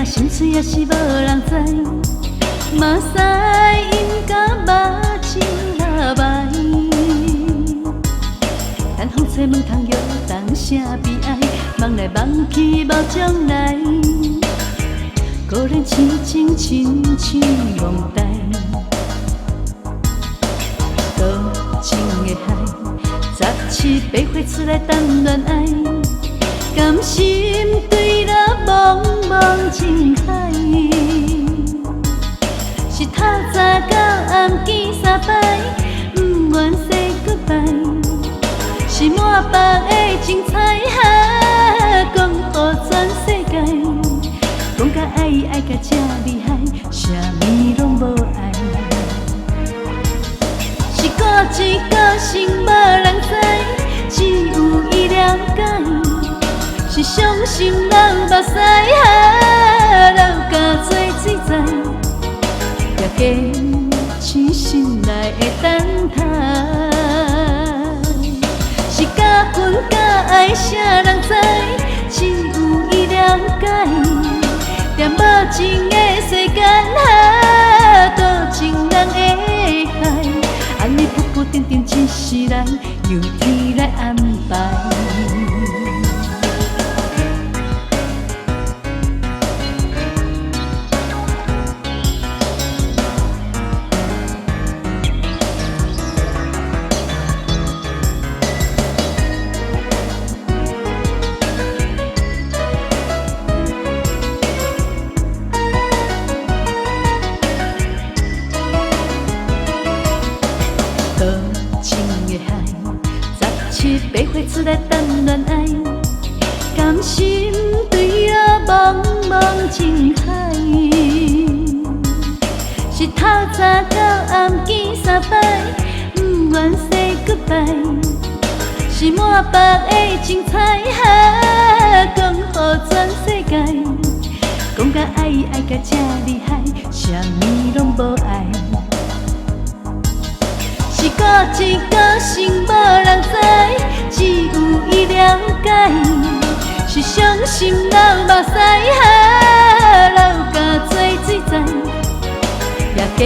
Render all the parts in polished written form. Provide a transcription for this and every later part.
心碎也是无人知，嘛使因甲目睭落白。但风吹门窗摇动声悲哀，梦来梦去无将来，孤人痴情亲像梦呆。多情的海，17、8岁出来谈恋爱，甘心对了茫茫情海。是透早到暗见3摆，不愿 say goodbye。是满腹的精彩，讲予全世界，讲甲爱伊爱甲这厉害，啥物拢无爱。是固执个性无人知，只有伊了解。是伤心流目屎，流甲做水在，也加痴心内的等待。是甲恨甲爱，啥人知？只有伊了解。在无情的世间，多情人会害。安尼浮浮沉沉一世人，由天来安排。多情的海，17、8岁出来谈恋爱，甘心对了茫茫情海。是透早到暗见3摆，不愿 say goodbye。是满腹的精彩，讲予全世界，讲甲爱伊爱甲这厉害，啥物拢无爱。是固执个性无人知，只有伊了解。是伤心流目屎，流甲做水在，也加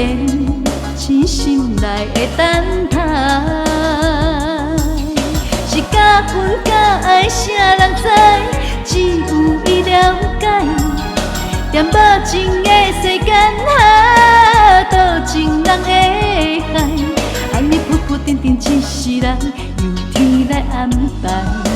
痴心内的等待。是甲恨甲爱，啥人知？只有伊了解。在无情的世间，多情人会害。安尼浮浮沉沉一世人，由天来安排。